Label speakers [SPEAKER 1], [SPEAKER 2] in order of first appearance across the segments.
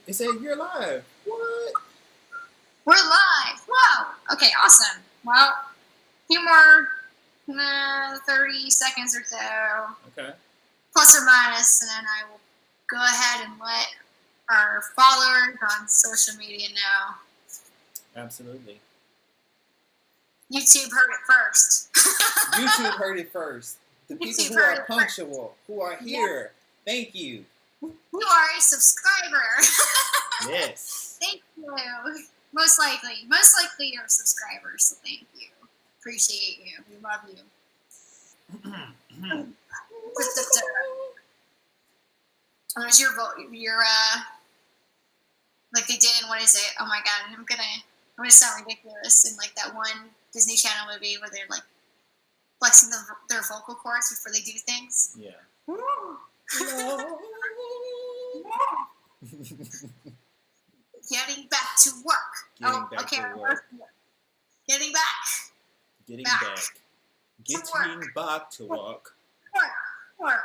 [SPEAKER 1] It said you're live. What?
[SPEAKER 2] We're live. Wow. Okay, awesome. Well, a few more 30 seconds or so.
[SPEAKER 1] Okay.
[SPEAKER 2] Plus or minus, and then I will go ahead and let our followers on social media know.
[SPEAKER 1] Absolutely.
[SPEAKER 2] YouTube heard it first.
[SPEAKER 1] YouTube heard it first. The people who are punctual, who are here, thank you.
[SPEAKER 2] You are a subscriber.
[SPEAKER 1] Yes.
[SPEAKER 2] Thank you. Most likely you're a subscriber, so thank you. Appreciate you. We love you. What's your vote? Your like they did in, what is it? Oh my god, I'm gonna sound ridiculous in like that one Disney Channel movie where they're like flexing their vocal cords before they do things.
[SPEAKER 1] Yeah.
[SPEAKER 2] Getting back to work.
[SPEAKER 1] Getting back to work.
[SPEAKER 2] Getting back.
[SPEAKER 1] Getting back. Getting back to work.
[SPEAKER 2] Work.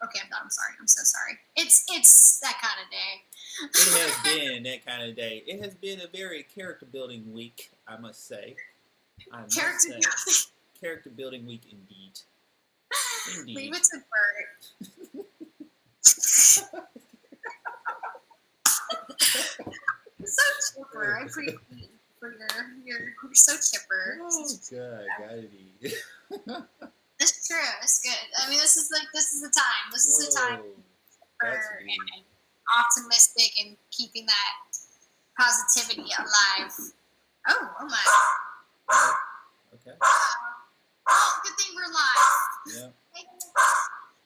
[SPEAKER 2] Okay, I'm done. I'm sorry. I'm so sorry. It's that kind of day.
[SPEAKER 1] It has been that kind of day. It has been a very character building week, I must say. Character building week indeed.
[SPEAKER 2] Leave it to Bert. So chipper. I appreciate you for you're so chipper.
[SPEAKER 1] Oh god, gotta be.
[SPEAKER 2] It's true. It's good. I mean, this is the time. This is the time for and optimistic and keeping that positivity alive. Oh my.
[SPEAKER 1] Okay.
[SPEAKER 2] Oh, good thing we're live.
[SPEAKER 1] Yeah.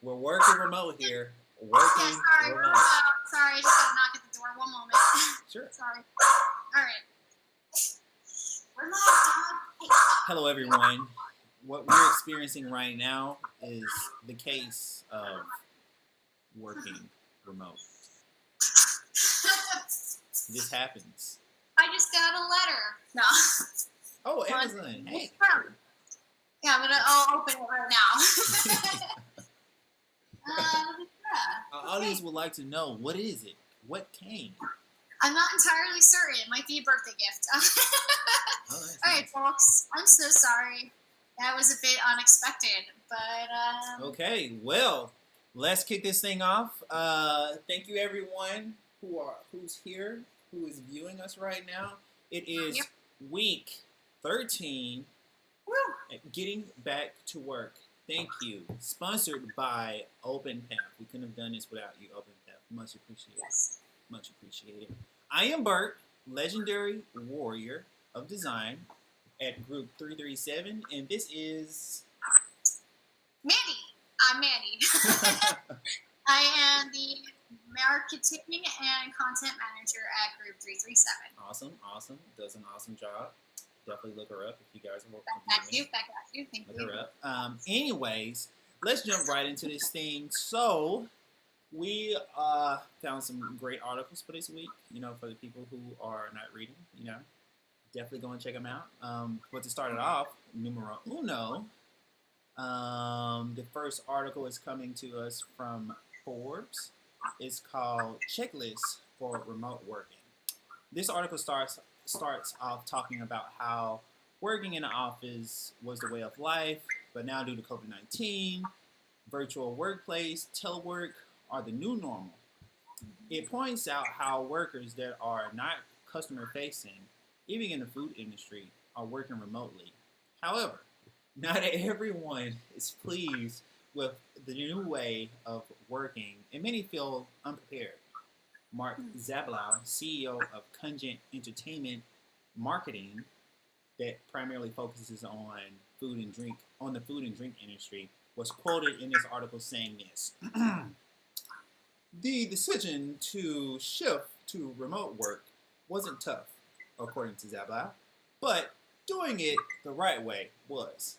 [SPEAKER 1] We're working remote here. Working
[SPEAKER 2] remote. We're remote. Sorry, I just gotta knock at the door. One moment.
[SPEAKER 1] Sure.
[SPEAKER 2] Sorry. All right. We're live, Dad.
[SPEAKER 1] Hello, everyone. What we're experiencing right now is the case of working remote. This happens.
[SPEAKER 2] I just got a letter. No.
[SPEAKER 1] Oh, Amazon. Hey.
[SPEAKER 2] Yeah, I'll open it right now.
[SPEAKER 1] Our audience would like to know, what is it? What came?
[SPEAKER 2] I'm not entirely certain. It might be a birthday gift. All right, folks. I'm so sorry. That was a bit unexpected, but
[SPEAKER 1] okay, well, let's kick this thing off. Thank you, everyone who's here, who is viewing us right now. It is week 13. Getting back to work. Thank you. Sponsored by Openpath. We couldn't have done this without you, Openpath. Much appreciated.
[SPEAKER 2] Yes.
[SPEAKER 1] Much appreciated. I am Bert, legendary warrior of design at Group 337, and this is
[SPEAKER 2] Mandy. I'm Mandy. I am the marketing and content manager at Group 337.
[SPEAKER 1] Awesome. Does an awesome job. Definitely look her up if you guys are working.
[SPEAKER 2] Back at you. Thank you.
[SPEAKER 1] Look her up. Anyways, let's jump right into this thing. So, we found some great articles for this week, for the people who are not reading, definitely go and check them out. But to start it off, numero uno, the first article is coming to us from Forbes. It's called Checklist for Remote Working. This article starts off talking about how working in the office was the way of life, but now due to COVID-19, virtual workplace, telework are the new normal. It points out how workers that are not customer-facing, even in the food industry, are working remotely. However, not everyone is pleased with the new way of working, and many feel unprepared. Mark Zablau, CEO of Conjent Entertainment Marketing, that primarily focuses on the food and drink industry, was quoted in this article saying this. The decision to shift to remote work wasn't tough, according to Zablau, but doing it the right way was.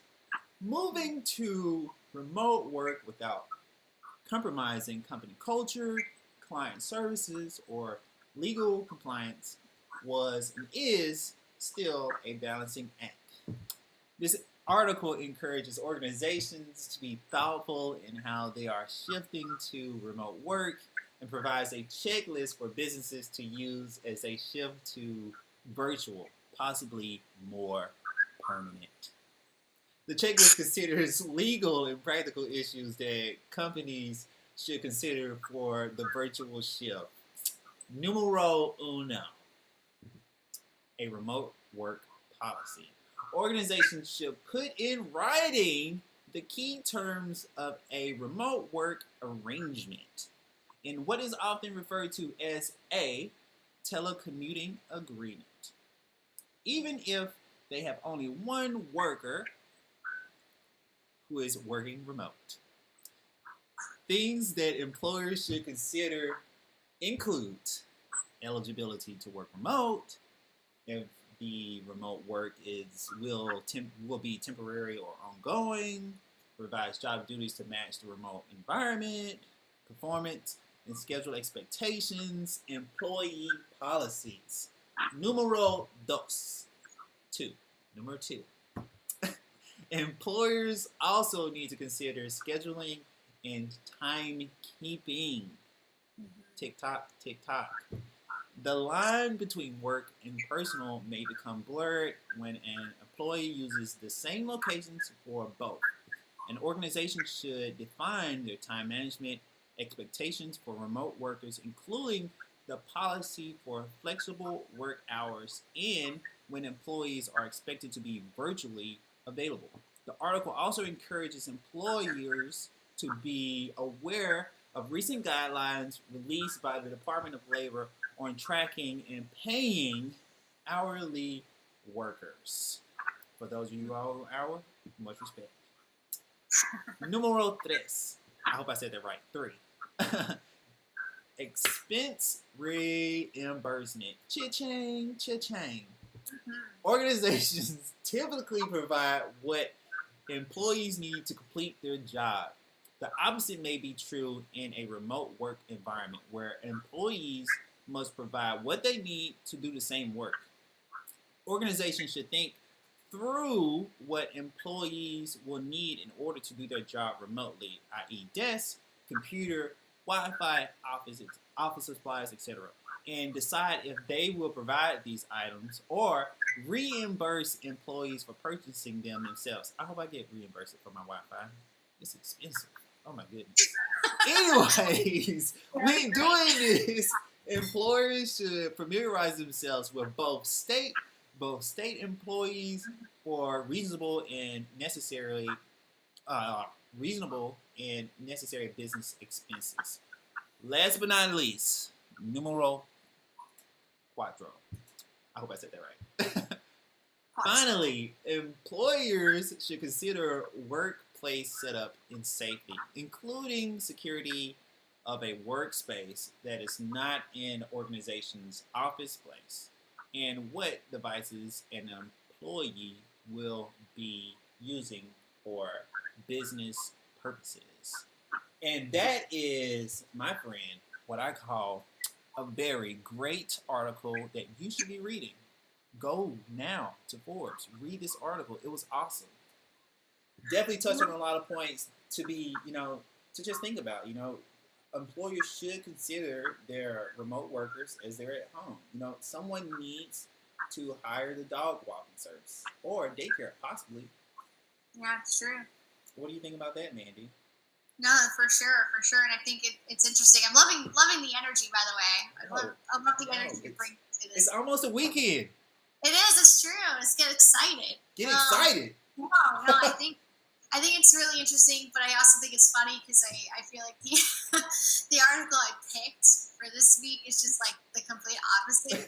[SPEAKER 1] Moving to remote work without compromising company culture, client services, or legal compliance was and is still a balancing act. This article encourages organizations to be thoughtful in how they are shifting to remote work and provides a checklist for businesses to use as they shift to virtual, possibly more permanent. The checklist considers legal and practical issues that companies should consider for the virtual shift. Numero uno, a remote work policy. Organizations should put in writing the key terms of a remote work arrangement in what is often referred to as a telecommuting agreement. Even if they have only one worker who is working remote. Things that employers should consider include eligibility to work remote, if the remote work will be temporary or ongoing, revise job duties to match the remote environment, performance and schedule expectations, employee policies. Numero dos, number two. Employers also need to consider scheduling and timekeeping. Tick tock, tick tock. The line between work and personal may become blurred when an employee uses the same locations for both. An organization should define their time management expectations for remote workers, including the policy for flexible work hours and when employees are expected to be virtually available. The article also encourages employers to be aware of recent guidelines released by the Department of Labor on tracking and paying hourly workers. For those of you who are hour, much respect. Numero tres. I hope I said that right. 3. Expense reimbursement. Cha-ching, cha-ching. Organizations typically provide what employees need to complete their job. The opposite may be true in a remote work environment where employees must provide what they need to do the same work. Organizations should think through what employees will need in order to do their job remotely, i.e. desk, computer, Wi-Fi, office supplies, etc., and decide if they will provide these items or reimburse employees for purchasing them themselves. I hope I get reimbursed for my Wi-Fi. It's expensive. Oh my goodness. Anyways, when doing this, employers should familiarize themselves with both state employees for reasonable and necessary business expenses. Last but not least, numero cuatro. I hope I said that right. Finally, employers should consider workplace setup and safety, including security of a workspace that is not an organization's office place, and what devices an employee will be using for business purposes. And that is, my friend, what I call a very great article that you should be reading. Go now to Forbes. Read this article. It was awesome. Definitely touched on a lot of points to be, to just think about. Employers should consider their remote workers as they're at home. Someone needs to hire the dog walking service or daycare, possibly.
[SPEAKER 2] Yeah, it's true.
[SPEAKER 1] What do you think about that, Mandy?
[SPEAKER 2] No, for sure, and I think it's interesting. I'm loving the energy, by the way. I love the energy you bring to this.
[SPEAKER 1] It's almost a weekend.
[SPEAKER 2] It is. It's true. Let's get excited.
[SPEAKER 1] Get excited.
[SPEAKER 2] No, I think it's really interesting, but I also think it's funny because I feel like the article I picked for this week is just like the complete opposite.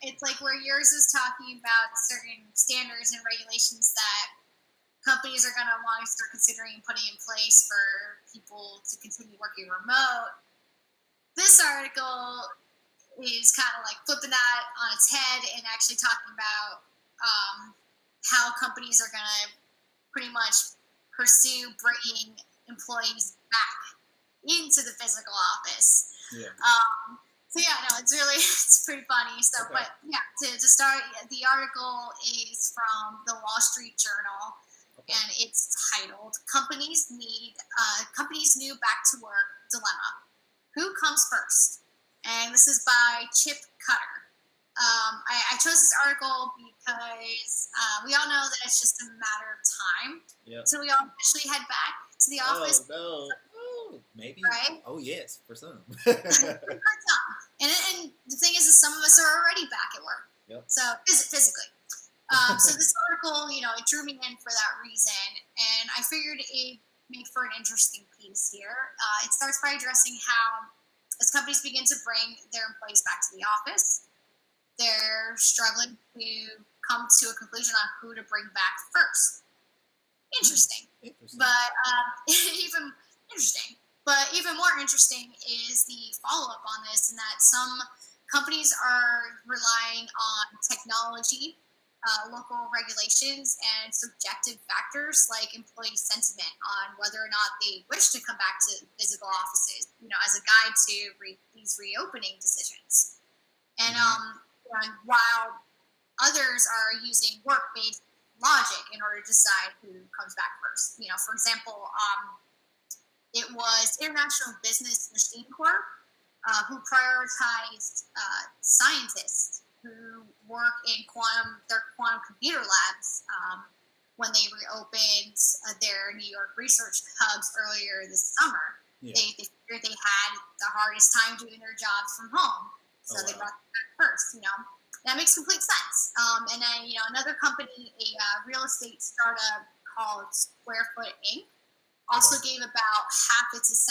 [SPEAKER 2] It's like where yours is talking about certain standards and regulations that companies are going to want to start considering putting in place for people to continue working remote. This article is kind of like flipping that on its head and actually talking about how companies are going to pretty much pursue bringing employees back into the physical office.
[SPEAKER 1] Yeah.
[SPEAKER 2] So yeah, no, it's pretty funny. So,
[SPEAKER 1] Okay.
[SPEAKER 2] but yeah, to start, the article is from the Wall Street Journal, and it's titled "Companies New Back to Work Dilemma: Who Comes First?" And this is by Chip Cutter. I chose this article because we all know that it's just a matter of time.
[SPEAKER 1] Yep.
[SPEAKER 2] So we all actually head back to the office.
[SPEAKER 1] Oh, no. Oh, maybe.
[SPEAKER 2] Right?
[SPEAKER 1] Oh, yes, for some.
[SPEAKER 2] And the thing is some of us are already back at work.
[SPEAKER 1] Yep.
[SPEAKER 2] So physically. So this article, it drew me in for that reason. And I figured it made for an interesting piece here. It starts by addressing how, as companies begin to bring their employees back to the office, they're struggling to come to a conclusion on who to bring back first. Interesting. But even interesting. But even more interesting is the follow-up on this, in that some companies are relying on technology, local regulations, and subjective factors like employee sentiment on whether or not they wish to come back to physical offices, as a guide to these reopening decisions. And while others are using work-based logic in order to decide who comes back first. For example, it was International Business Machine Corp who prioritized scientists who work in their quantum computer labs when they reopened their New York research hubs earlier this summer. Yeah. They figured they had the hardest time doing their jobs from home. So they brought them back first, That makes complete sense. And then, another company, a real estate startup called Square Foot Inc., also gave about half its its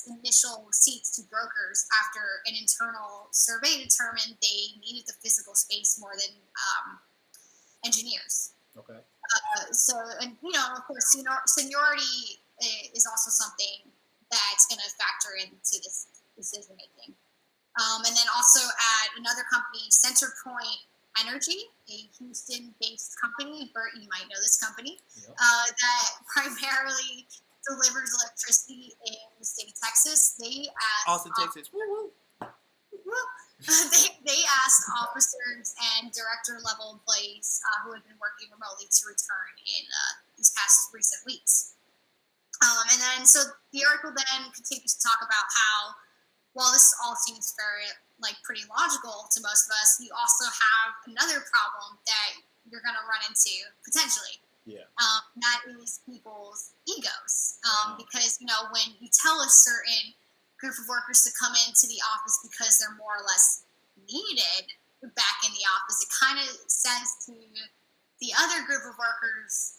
[SPEAKER 2] initial receipts to brokers after an internal survey determined they needed the physical space more than engineers. Okay. Of course, seniority is also something that's going to factor into this decision making. And then also at another company, CenterPoint Energy, a Houston-based company. Bert, you might know this company, that primarily delivers electricity in the state of Texas. They asked
[SPEAKER 1] Austin, Texas. Woo woo.
[SPEAKER 2] They asked officers and director-level employees who had been working remotely to return in these past recent weeks. And then, so the article then continues to talk about how, while this all seems pretty logical to most of us, you also have another problem that you're going to run into potentially. Yeah. That is people's egos. Because, when you tell a certain group of workers to come into the office because they're more or less needed back in the office, it kind of says to the other group of workers,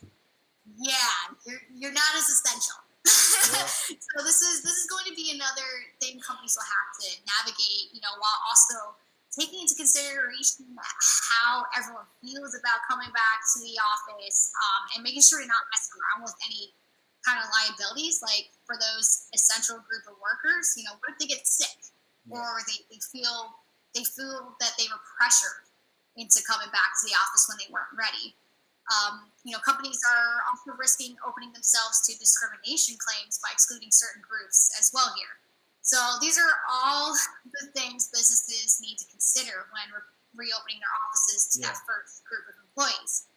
[SPEAKER 2] yeah, you're not as essential. Yeah. So this is going to be another thing companies will have to navigate, while also taking into consideration how everyone feels about coming back to the office, and making sure to not mess around with any kind of liabilities, like for those essential group of workers. What if they get sick, or they feel that they were pressured into coming back to the office when they weren't ready. Companies are also risking opening themselves to discrimination claims by excluding certain groups as well here. So these are all the things businesses need to consider when reopening their offices to that first group of employees.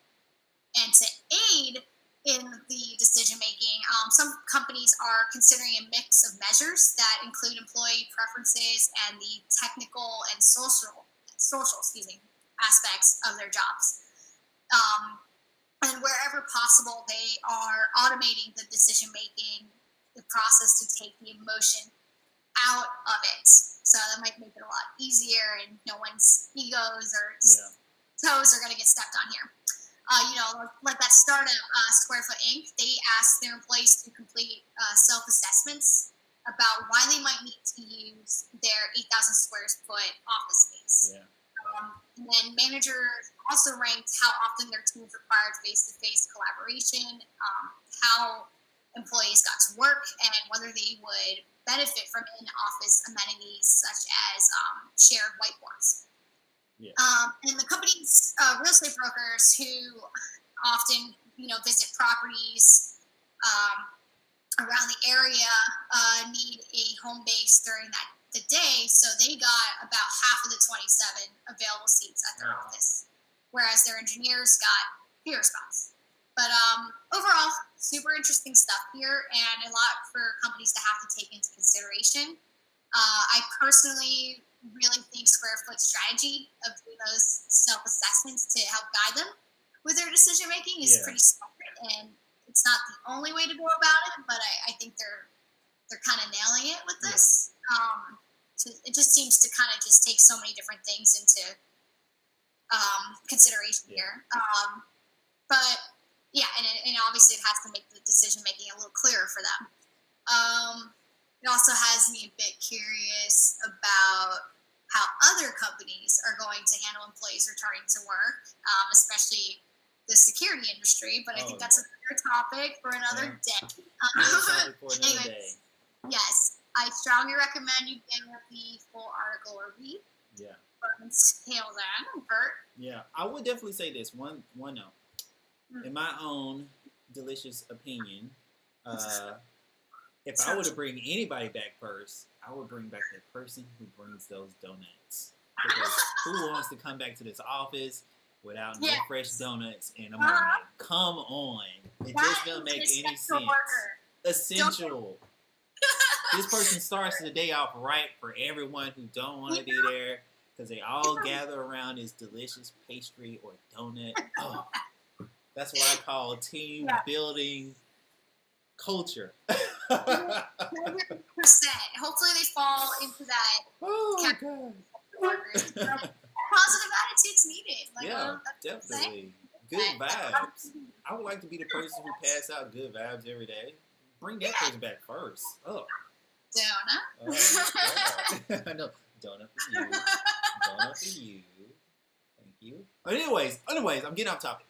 [SPEAKER 2] And to aid in the decision-making, some companies are considering a mix of measures that include employee preferences and the technical and social aspects of their jobs. And wherever possible, they are automating the decision-making, the process to take the emotion out of it. So that might make it a lot easier, and no one's egos or toes are going to get stepped on here. Like that startup, Square Foot Inc., they asked their employees to complete self-assessments about why they might need to use their 8,000 square foot office space. Yeah. And then managers also ranked how often their teams required face-to-face collaboration, how employees got to work, and whether they would benefit from in-office amenities such as shared whiteboards. Yeah. And the company's real estate brokers who often, visit properties around the area need a home base during that the day, so they got about half of the 27 available seats at their office, whereas their engineers got fewer spots. But overall, super interesting stuff here, and a lot for companies to have to take into consideration. I personally really think Squarefoot's strategy of doing those self-assessments to help guide them with their decision making is pretty smart, and it's not the only way to go about it, but I think they're kind of nailing it with this. So it just seems to kind of just take so many different things into consideration here. But yeah, and obviously it has to make the decision making a little clearer for them. It also has me a bit curious about how other companies are going to handle employees returning to work, especially the security industry. But I think that's another topic for another day. Anyways, yes, I strongly recommend you give the full article a read.
[SPEAKER 1] Yeah.
[SPEAKER 2] Until then, Bert.
[SPEAKER 1] Yeah, I would definitely say this one note. In my own delicious opinion, if I were to bring anybody back first, I would bring back the person who brings those donuts. Because who wants to come back to this office without no fresh donuts in the morning? Come on. It just doesn't make any sense. Essential. This person starts the day off right for everyone who don't want to be there because they all gather around this delicious pastry or donut. Oh, that's what I call team building culture.
[SPEAKER 2] 100%. Hopefully they fall into that.
[SPEAKER 1] Oh, God.
[SPEAKER 2] Positive attitude's needed.
[SPEAKER 1] Definitely. Good vibes. I would like to be the person who passes out good vibes every day. Bring that person back first. Oh.
[SPEAKER 2] Donut.
[SPEAKER 1] I know. Donut for you. Donut for you. Thank you. But anyways, I'm getting off topic.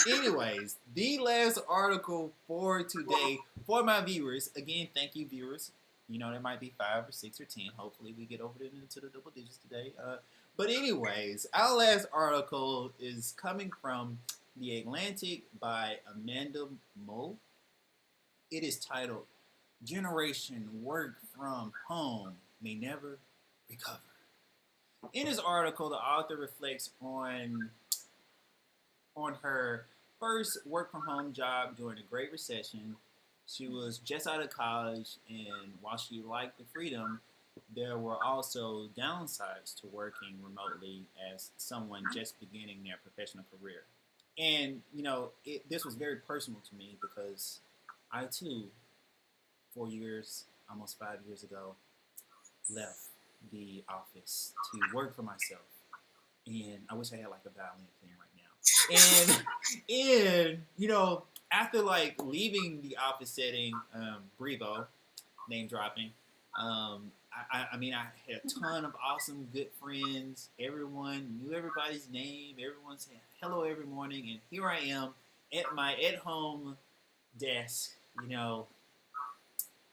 [SPEAKER 1] Anyways, the last article for today for my viewers. Again, thank you, viewers. You know, there might be 5 or 6 or 10. Hopefully, we get over into the double digits today. But anyways, our last article is coming from The Atlantic by Amanda Mull. It is titled, "Generation Work from Home May Never Recover." In this article, the author reflects on her first work-from-home job during the Great Recession. She was just out of college, and while she liked the freedom, there were also downsides to working remotely as someone just beginning their professional career. And, you know, this was very personal to me because I, too, 4 years, almost 5 years ago, left the office to work for myself. And I wish I had, like, a violin playing right now. And you know, after, like, leaving the office setting, Brevo, name dropping, I mean, I had a ton of awesome, good friends. Everyone knew everybody's name. Everyone said hello every morning. And here I am at my at-home desk, you know,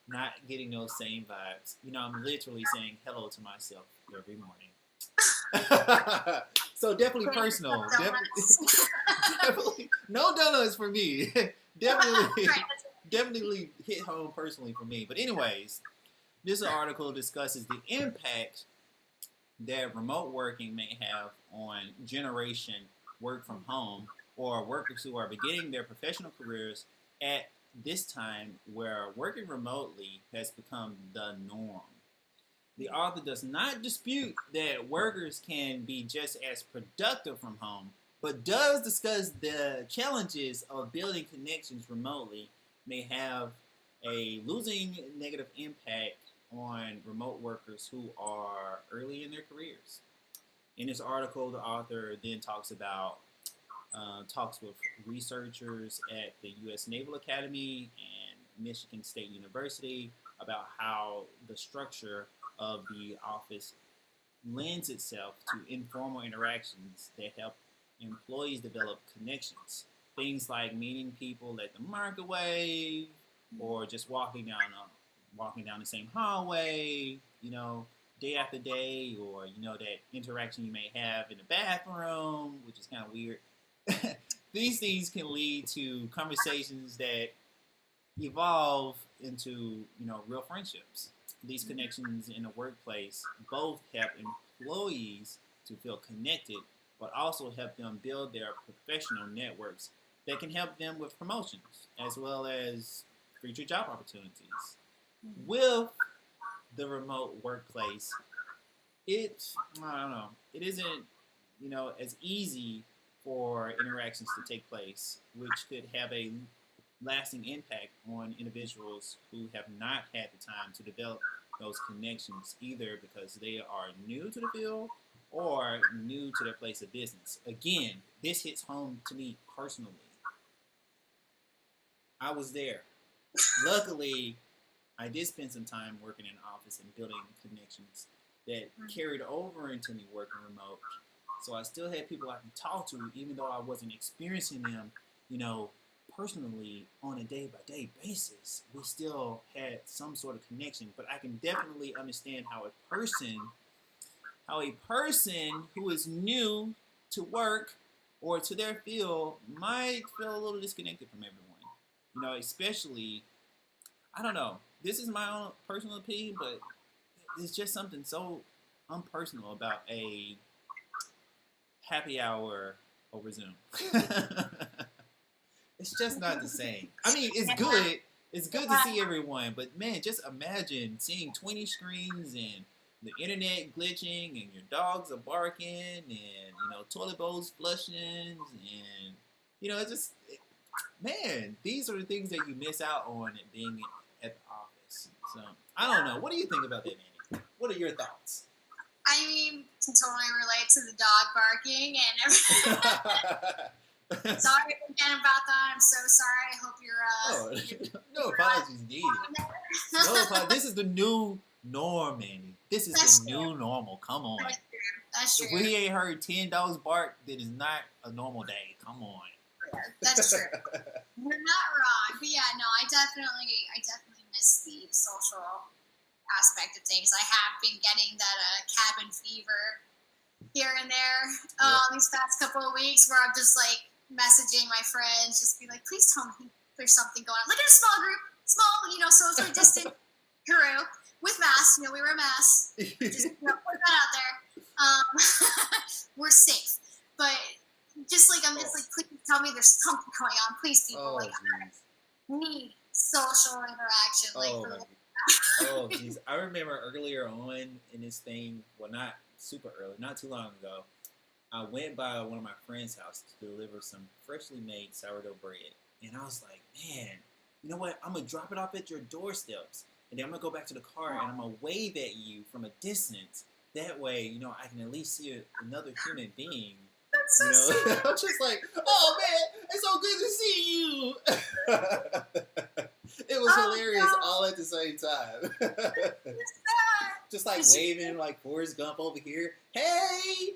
[SPEAKER 1] not getting those same vibes. You know, I'm literally saying hello to myself every morning. So definitely personal. Definitely no donuts for me. Definitely hit home personally for me. But anyways, this article discusses the impact that remote working may have on generation work from home or workers who are beginning their professional careers at this time where working remotely has become the norm. The author does not dispute that workers can be just as productive from home, but does discuss the challenges of building connections remotely may have a losing negative impact on remote workers who are early in their careers. In this article, the author then talks about talks with researchers at the U.S. Naval Academy and Michigan State University about how the structure of the office lends itself to informal interactions that help employees develop connections. Things like meeting people at the microwave or just walking down the same hallway, you know, day after day, or, you know, that interaction you may have in the bathroom, which is kind of weird. These things can lead to conversations that evolve into, you know, real friendships. these connections in the workplace both help employees to feel connected, but also help them build their professional networks that can help them with promotions as well as future job opportunities. With the remote workplace, I don't know, it isn't, as easy for interactions to take place, which could have a lasting impact on individuals who have not had the time to develop those connections, either because they are new to the field or new to their place of business. Again, this hits home to me personally. I was there. Luckily, I did spend some time working in the office and building connections that carried over into me working remote. So I still had people I could talk to, even though I wasn't experiencing them, personally on a day-by-day basis. We still had some sort of connection. But I can definitely understand how a person who is new to work or to their field might feel a little disconnected from everyone. Especially, I don't know, this is my own personal opinion, but it's just something so unpersonal about a happy hour over Zoom. It's just not the same. I mean, it's good. It's good to see everyone, but man, just imagine seeing 20 screens and the internet glitching and your dogs are barking and, toilet bowls flushing and, man, these are the things that you miss out on at being at the office. So, I don't know. What do you think about that, Manny? What are your thoughts?
[SPEAKER 2] I mean, to totally relate to the dog barking and everything. Sorry again about that. I'm so sorry. I hope you're
[SPEAKER 1] no apologies needed. No apologies. This is the new norm, Manny. This is the new normal. Come on.
[SPEAKER 2] That's true.
[SPEAKER 1] If we ain't heard 10 dogs bark, then it's not a normal day. Come on.
[SPEAKER 2] Yeah, that's true. You're not wrong. But yeah, no, I definitely miss the social aspect of things. I have been getting that cabin fever here and there these past couple of weeks where I'm just like messaging my friends, just be like, please tell me there's something going on. Like in a small group, socially distant crew with masks. We wear masks. Just put that out there. We're safe, but I'm just like, please tell me there's something going on. Please, people, I need social interaction.
[SPEAKER 1] Oh, geez. I remember earlier on in this thing, well, not super early, not too long ago, I went by one of my friend's house to deliver some freshly made sourdough bread. And I was like, man, you know what? I'm going to drop it off at your doorsteps. And then I'm going to go back to the car and I'm going to wave at you from a distance. That way, I can at least see another human being.
[SPEAKER 2] That's so sweet.
[SPEAKER 1] I'm just like, oh, man, it's so good to see you. It was hilarious all at the same time. Just like waving like Forrest Gump over here. Hey!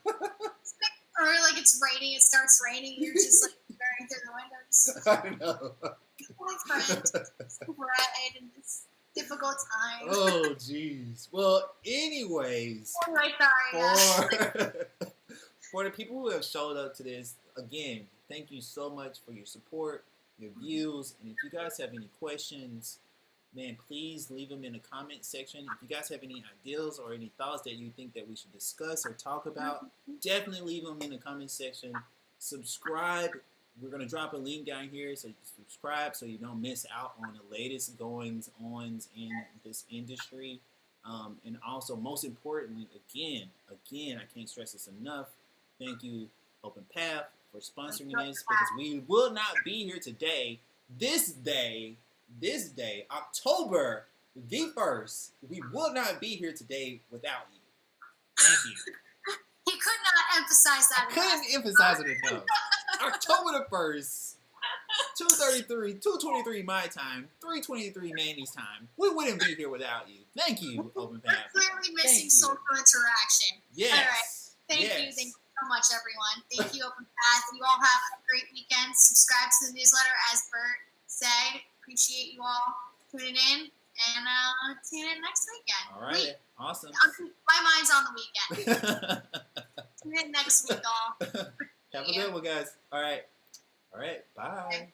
[SPEAKER 2] Or like it's raining, it starts raining, you're just like staring through the windows.
[SPEAKER 1] I know.
[SPEAKER 2] My friend, right in this difficult time.
[SPEAKER 1] Oh, jeez. Well, anyways, for the people who have showed up to this, again, thank you so much for your support, your views, and if you guys have any questions, man, please leave them in the comment section. If you guys have any ideas or any thoughts that you think that we should discuss or talk about, definitely leave them in the comment section. Subscribe. We're going to drop a link down here, so you subscribe so you don't miss out on the latest goings-ons in this industry. And also, most importantly, again, I can't stress this enough, thank you, Openpath, for sponsoring this, because we will not be here today, this day, October the 1st, we will not be here today without you. Thank you.
[SPEAKER 2] He could not emphasize that enough.
[SPEAKER 1] Couldn't emphasize it enough. October the 1st, 2:23 my time, 3:23 Mandy's time. We wouldn't be here without you. Thank you, Openpath.
[SPEAKER 2] We're clearly missing social interaction.
[SPEAKER 1] Yes.
[SPEAKER 2] All right. Thank you. Thank you so much, everyone. Thank you, Openpath. You all have a great weekend. Subscribe to the newsletter, as Bert said. Appreciate you all tuning in, and tune in next weekend.
[SPEAKER 1] All right. Awesome.
[SPEAKER 2] My mind's on the weekend. Tune in next week, all.
[SPEAKER 1] Have a good one, guys. All right. Bye.